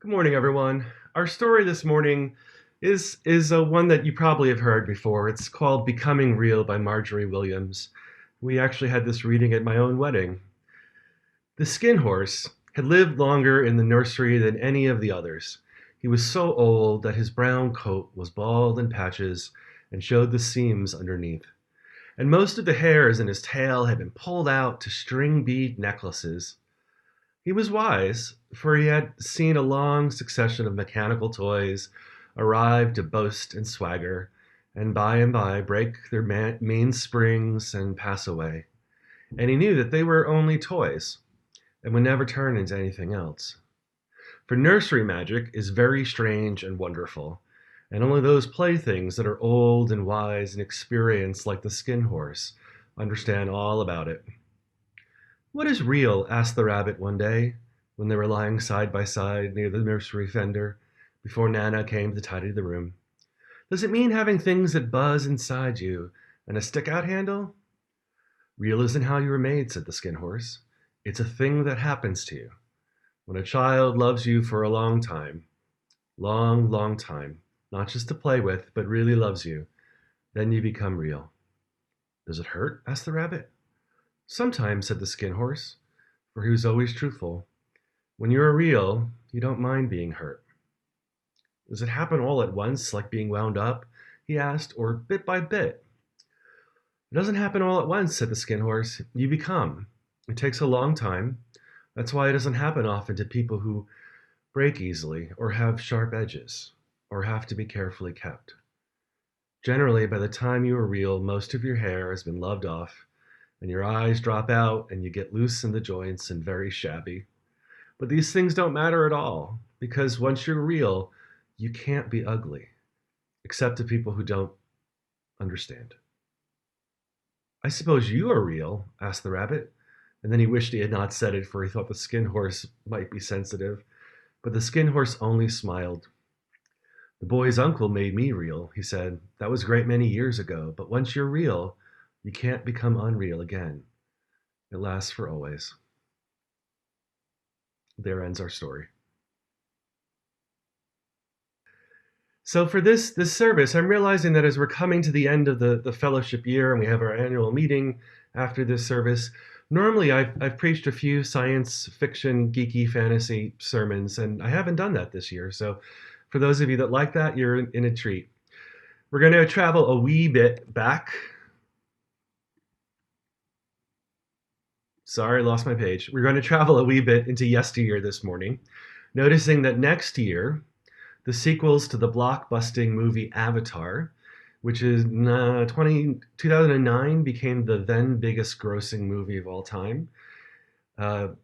Good morning, everyone. Our story this morning is one that you probably have heard before. It's called Becoming Real by Marjorie Williams. We actually had this reading at my own wedding. The skin horse had lived longer in the nursery than any of the others. He was so old that his brown coat was bald in patches and showed the seams underneath. And most of the hairs in his tail had been pulled out to string bead necklaces. He was wise, for he had seen a long succession of mechanical toys arrive to boast and swagger, and by break their mainsprings and pass away. And he knew that they were only toys, and would never turn into anything else. For nursery magic is very strange and wonderful, and only those playthings that are old and wise and experienced like the skin horse understand all about it. "What is real?" asked the rabbit one day, when they were lying side by side near the nursery fender, before Nana came to tidy the room. "Does it mean having things that buzz inside you, and a stick-out handle?" "Real isn't how you were made," said the skin horse. "It's a thing that happens to you. When a child loves you for a long time, long time, not just to play with, but really loves you, then you become real." "Does it hurt?" asked the rabbit. "Sometimes," said the skin horse, for he was always truthful. "When you are real, you don't mind being hurt." "Does it happen all at once, like being wound up?" he asked, "or bit by bit?" "It doesn't happen all at once," said the skin horse. "You become. It takes a long time. That's why it doesn't happen often to people who break easily, or have sharp edges, or have to be carefully kept. Generally, by the time you are real, most of your hair has been loved off, and your eyes drop out, and you get loose in the joints and very shabby. But these things don't matter at all, because once you're real, you can't be ugly, except to people who don't understand." "I suppose you are real?" asked the rabbit, and then he wished he had not said it, for he thought the skin horse might be sensitive. But the skin horse only smiled. "The boy's uncle made me real," he said. "That was a great many years ago, but once you're real, you can't become unreal again. It lasts for always." There ends our story. So for this service, I'm realizing that as we're coming to the end of the fellowship year and we have our annual meeting after this service, normally I've preached a few science fiction, geeky fantasy sermons, and I haven't done that this year. So for those of you that like that, you're in a treat. We're going to travel a wee bit back. Sorry, lost my page. We're going to travel a wee bit into yesteryear this morning, noticing that next year, the sequels to the blockbusting movie Avatar, which is 2009, became the then biggest grossing movie of all time. Uh,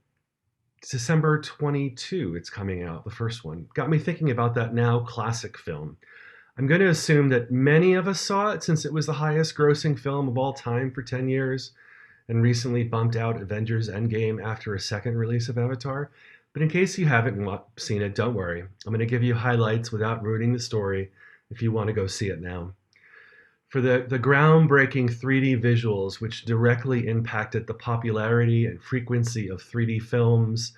December 22, it's coming out, the first one. Got me thinking about that now classic film. I'm going to assume that many of us saw it since it was the highest grossing film of all time for 10 years and recently bumped out Avengers Endgame after a second release of Avatar. But in case you haven't seen it, don't worry. I'm going to give you highlights without ruining the story if you want to go see it now. For the groundbreaking 3D visuals, which directly impacted the popularity and frequency of 3D films,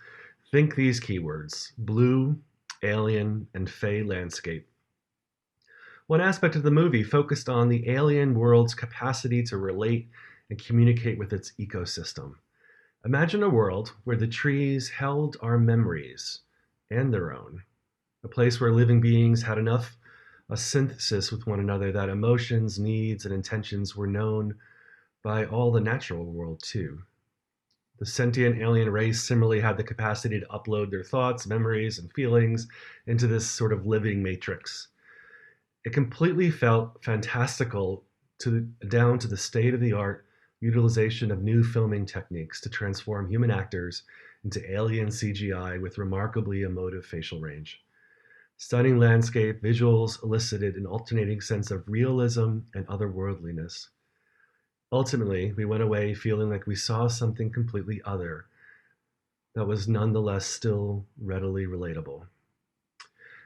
think these keywords: blue, alien, and fey landscape. One aspect of the movie focused on the alien world's capacity to relate and communicate with its ecosystem. Imagine a world where the trees held our memories and their own, a place where living beings had enough a synthesis with one another that emotions, needs, and intentions were known by all the natural world too. The sentient alien race similarly had the capacity to upload their thoughts, memories, and feelings into this sort of living matrix. It completely felt fantastical down to the state-of-the-art utilization of new filming techniques to transform human actors into alien CGI with remarkably emotive facial range. Stunning landscape visuals elicited an alternating sense of realism and otherworldliness. Ultimately, we went away feeling like we saw something completely other that was nonetheless still readily relatable.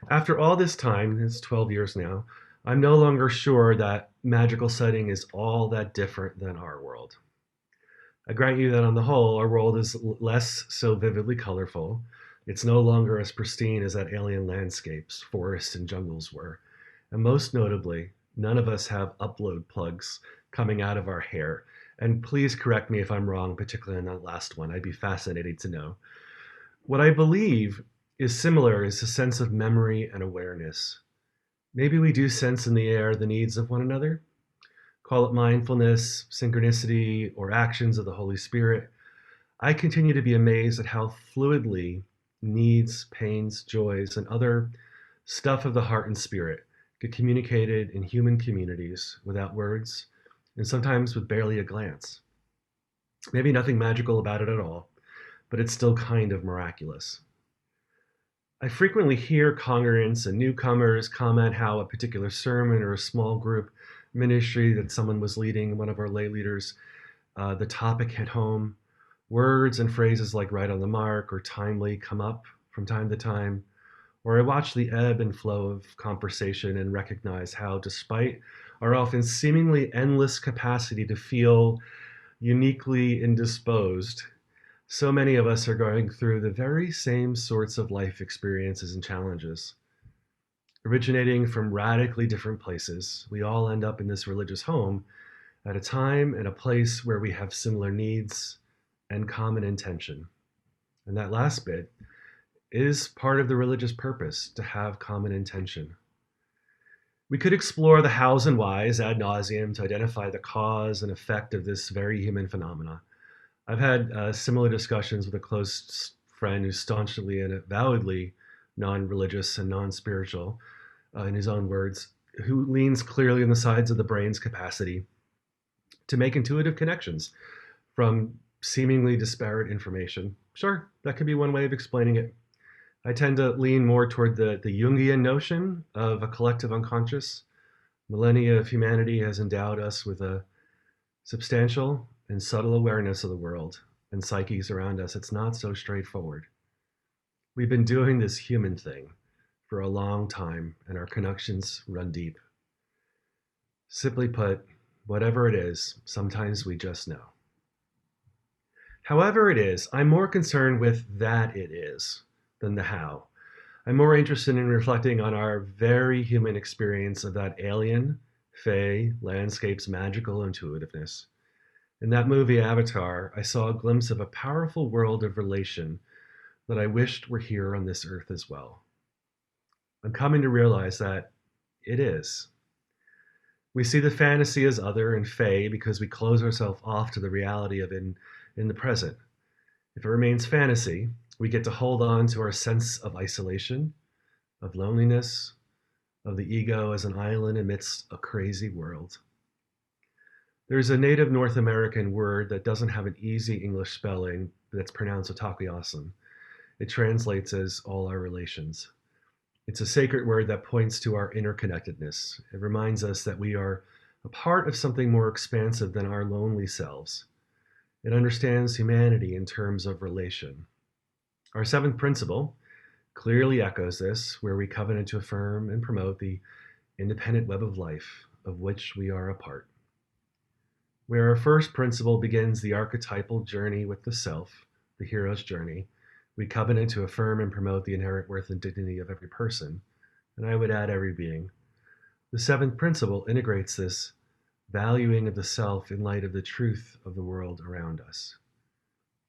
After all this time, it's 12 years now, I'm no longer sure that magical setting is all that different than our world. I grant you that on the whole, our world is less so vividly colorful, It's no longer as pristine as that alien landscapes, forests, and jungles were. And most notably, none of us have upload plugs coming out of our hair. And please correct me if I'm wrong, particularly on that last one. I'd be fascinated to know. What I believe is similar is a sense of memory and awareness. Maybe we do sense in the air the needs of one another. Call it mindfulness, synchronicity, or actions of the Holy Spirit. I continue to be amazed at how fluidly needs, pains, joys, and other stuff of the heart and spirit get communicated in human communities without words, and sometimes with barely a glance. Maybe nothing magical about it at all, but it's still kind of miraculous. I frequently hear congregants and newcomers comment how a particular sermon or a small group ministry that someone was leading, one of our lay leaders, the topic hit home. Words and phrases like right on the mark or timely come up from time to time. Or I watch the ebb and flow of conversation and recognize how, despite our often seemingly endless capacity to feel uniquely indisposed, so many of us are going through the very same sorts of life experiences and challenges. Originating from radically different places, we all end up in this religious home at a time and a place where we have similar needs and common intention. And that last bit is part of the religious purpose, to have common intention. We could explore the hows and whys ad nauseum to identify the cause and effect of this very human phenomena. I've had similar discussions with a close friend who's staunchly and avowedly non-religious and non-spiritual, in his own words, who leans clearly on the sides of the brain's capacity to make intuitive connections from seemingly disparate information. Sure, that could be one way of explaining it. I tend to lean more toward the Jungian notion of a collective unconscious. Millennia of humanity has endowed us with a substantial and subtle awareness of the world and psyches around us. It's not so straightforward. We've been doing this human thing for a long time, and our connections run deep. Simply put, whatever it is, sometimes we just know. However it is, I'm more concerned with that it is than the how. I'm more interested in reflecting on our very human experience of that alien, fey, landscape's magical intuitiveness. In that movie, Avatar, I saw a glimpse of a powerful world of relation that I wished were here on this earth as well. I'm coming to realize that it is. We see the fantasy as other and fey because we close ourselves off to the reality of in the present. If it remains fantasy, we get to hold on to our sense of isolation, of loneliness, of the ego as an island amidst a crazy world. There's a native North American word that doesn't have an easy English spelling that's pronounced otakuyasan. It translates as all our relations. It's a sacred word that points to our interconnectedness. It reminds us that we are a part of something more expansive than our lonely selves. It understands humanity in terms of relation. Our seventh principle clearly echoes this, where we covenant to affirm and promote the independent web of life of which we are a part. Where our first principle begins the archetypal journey with the self, the hero's journey, we covenant to affirm and promote the inherent worth and dignity of every person, and I would add every being. The seventh principle integrates this valuing of the self in light of the truth of the world around us.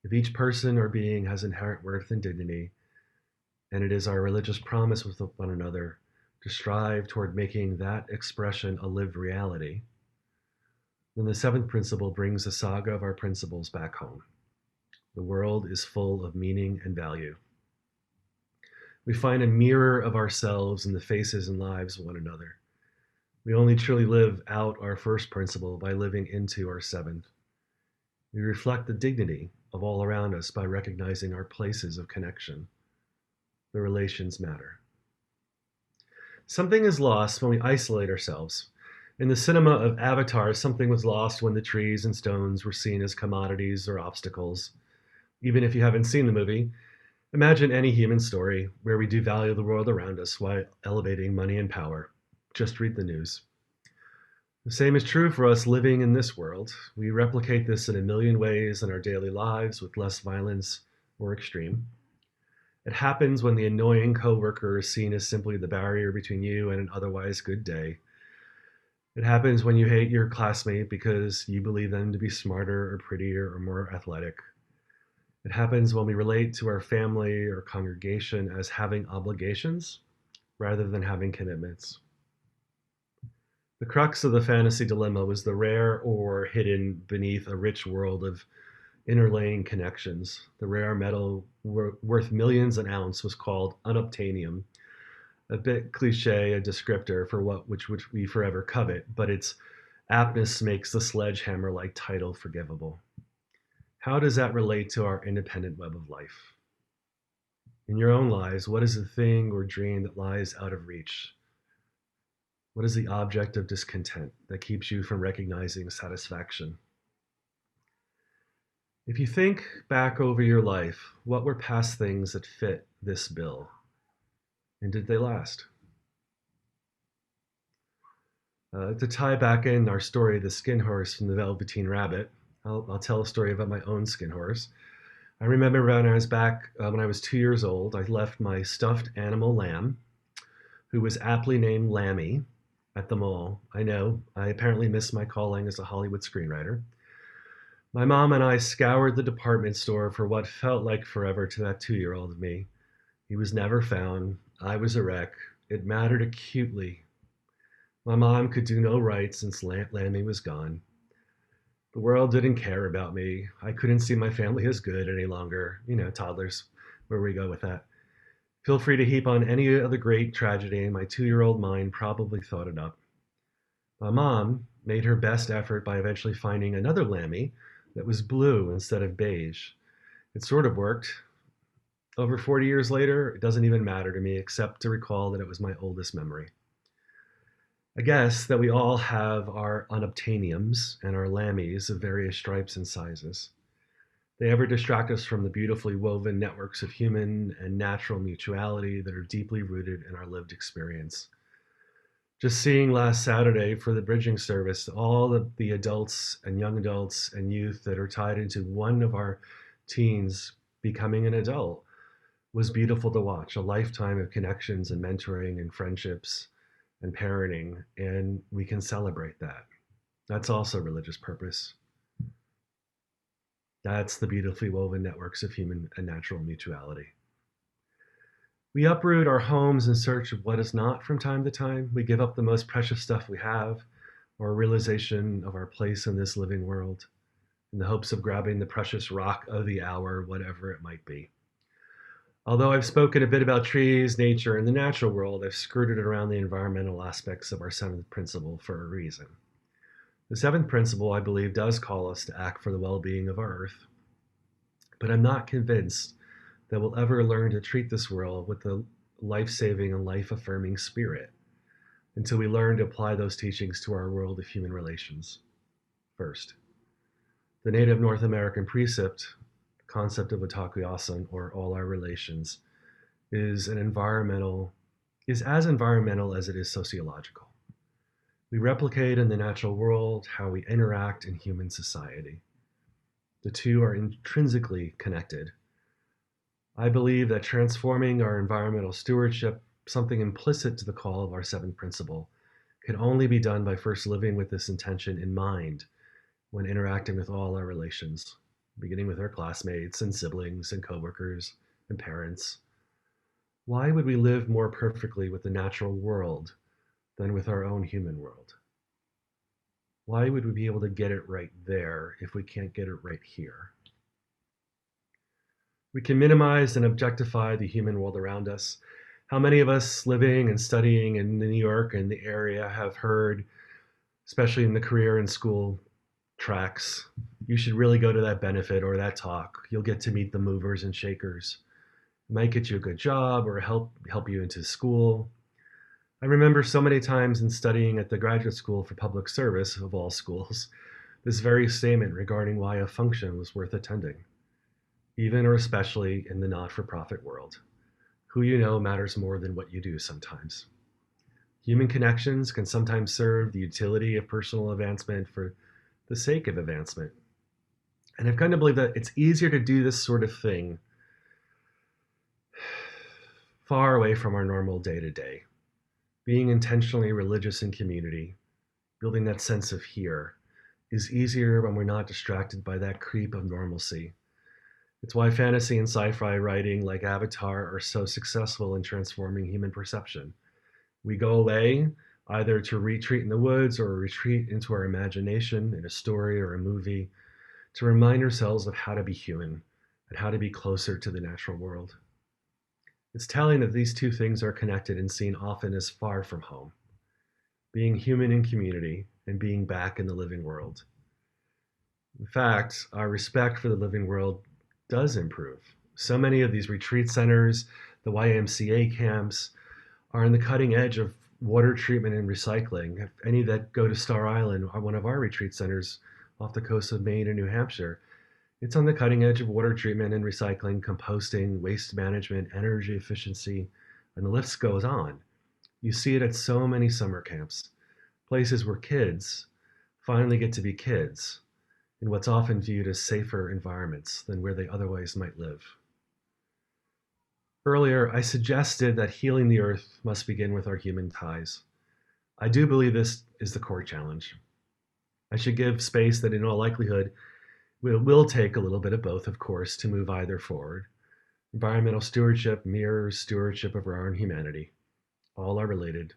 If each person or being has inherent worth and dignity, and it is our religious promise with one another to strive toward making that expression a lived reality, then the seventh principle brings the saga of our principles back home. The world is full of meaning and value. We find a mirror of ourselves in the faces and lives of one another. We only truly live out our first principle by living into our seventh. We reflect the dignity of all around us by recognizing our places of connection. The relations matter. Something is lost when we isolate ourselves. In the cinema of Avatar, something was lost when the trees and stones were seen as commodities or obstacles. Even if you haven't seen the movie, imagine any human story where we do value the world around us while elevating money and power. Just read the news. The same is true for us living in this world. We replicate this in a million ways in our daily lives with less violence or extreme. It happens when the annoying coworker is seen as simply the barrier between you and an otherwise good day. It happens when you hate your classmate because you believe them to be smarter or prettier or more athletic. It happens when we relate to our family or congregation as having obligations rather than having commitments. The crux of the fantasy dilemma was the rare ore hidden beneath a rich world of interlaying connections. The rare metal worth millions an ounce was called unobtainium, a bit cliche, a descriptor for which we forever covet, but its aptness makes the sledgehammer-like title forgivable. How does that relate to our independent web of life? In your own lives, what is the thing or dream that lies out of reach? What is the object of discontent that keeps you from recognizing satisfaction? If you think back over your life, what were past things that fit this bill? And did they last? To tie back in our story, the skin horse from the Velveteen Rabbit, I'll tell a story about my own skin horse. I remember when I was 2 years old, I left my stuffed animal lamb, who was aptly named Lammy, at the mall. I know, I apparently missed my calling as a Hollywood screenwriter. My mom and I scoured the department store for what felt like forever to that 2-year-old of me. He was never found. I was a wreck. It mattered acutely. My mom could do no right since Lammy was gone. The world didn't care about me. I couldn't see my family as good any longer. You know, toddlers, where we go with that. Feel free to heap on any other great tragedy. My 2-year-old mind probably thought it up. My mom made her best effort by eventually finding another Lammy that was blue instead of beige. It sort of worked. Over 40 years later, it doesn't even matter to me except to recall that it was my oldest memory. I guess that we all have our unobtainiums and our lammies of various stripes and sizes. They ever distract us from the beautifully woven networks of human and natural mutuality that are deeply rooted in our lived experience. Just seeing last Saturday for the bridging service, all of the adults and young adults and youth that are tied into one of our teens becoming an adult was beautiful to watch. A lifetime of connections and mentoring and friendships and parenting, and we can celebrate that. That's also religious purpose. That's the beautifully woven networks of human and natural mutuality. We uproot our homes in search of what is not from time to time. We give up the most precious stuff we have, or a realization of our place in this living world, in the hopes of grabbing the precious rock of the hour, whatever it might be. Although I've spoken a bit about trees, nature, and the natural world, I've skirted around the environmental aspects of our seventh principle for a reason. The seventh principle, I believe, does call us to act for the well-being of our earth, but I'm not convinced that we'll ever learn to treat this world with the life-saving and life-affirming spirit until we learn to apply those teachings to our world of human relations. First, the native North American precept, concept of otaku asan, or all our relations, is as environmental as it is sociological. We replicate in the natural world how we interact in human society. The two are intrinsically connected. I believe that transforming our environmental stewardship, something implicit to the call of our seventh principle, can only be done by first living with this intention in mind when interacting with all our relations, beginning with our classmates and siblings and coworkers and parents. Why would we live more perfectly with the natural world than with our own human world? Why would we be able to get it right there if we can't get it right here? We can minimize and objectify the human world around us. How many of us living and studying in New York and the area have heard, especially in the career and school tracks, you should really go to that benefit or that talk. You'll get to meet the movers and shakers. It might get you a good job or help you into school. I remember so many times in studying at the graduate school for public service, of all schools, this very statement regarding why a function was worth attending, even or especially in the not-for-profit world. Who you know matters more than what you do sometimes. Human connections can sometimes serve the utility of personal advancement for the sake of advancement. And I've come to believe that it's easier to do this sort of thing far away from our normal day-to-day. Being intentionally religious in community, building that sense of here, is easier when we're not distracted by that creep of normalcy. It's why fantasy and sci-fi writing like Avatar are so successful in transforming human perception. We go away either to retreat in the woods or retreat into our imagination in a story or a movie to remind ourselves of how to be human and how to be closer to the natural world. It's telling that these two things are connected and seen often as far from home, being human in community and being back in the living world. In fact, our respect for the living world does improve. So many of these retreat centers, the YMCA camps, are on the cutting edge of water treatment and recycling. If any that go to Star Island, one of our retreat centers off the coast of Maine and New Hampshire, it's on the cutting edge of water treatment and recycling, composting, waste management, energy efficiency, and the list goes on. You see it at so many summer camps, places where kids finally get to be kids in what's often viewed as safer environments than where they otherwise might live. Earlier, I suggested that healing the earth must begin with our human ties. I do believe this is the core challenge. I should give space that in all likelihood will take a little bit of both, of course, to move either forward. Environmental stewardship mirrors stewardship of our own humanity. All are related,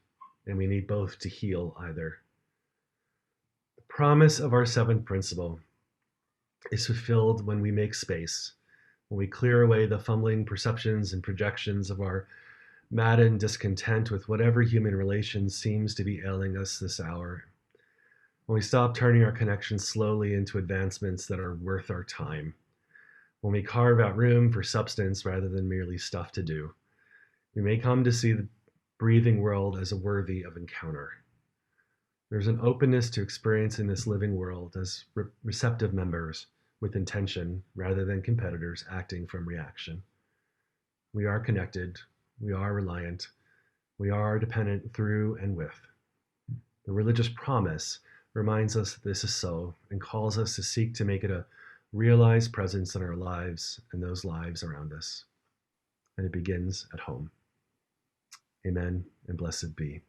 and we need both to heal either. The promise of our seventh principle is fulfilled when we make space, when we clear away the fumbling perceptions and projections of our maddened discontent with whatever human relation seems to be ailing us this hour, when we stop turning our connections slowly into advancements that are worth our time, when we carve out room for substance rather than merely stuff to do, we may come to see the breathing world as worthy of encounter. There's an openness to experiencing this living world as receptive members with intention rather than competitors acting from reaction. We are connected, we are reliant, we are dependent through and with. The religious promise reminds us that this is so and calls us to seek to make it a realized presence in our lives and those lives around us. And it begins at home. Amen and blessed be.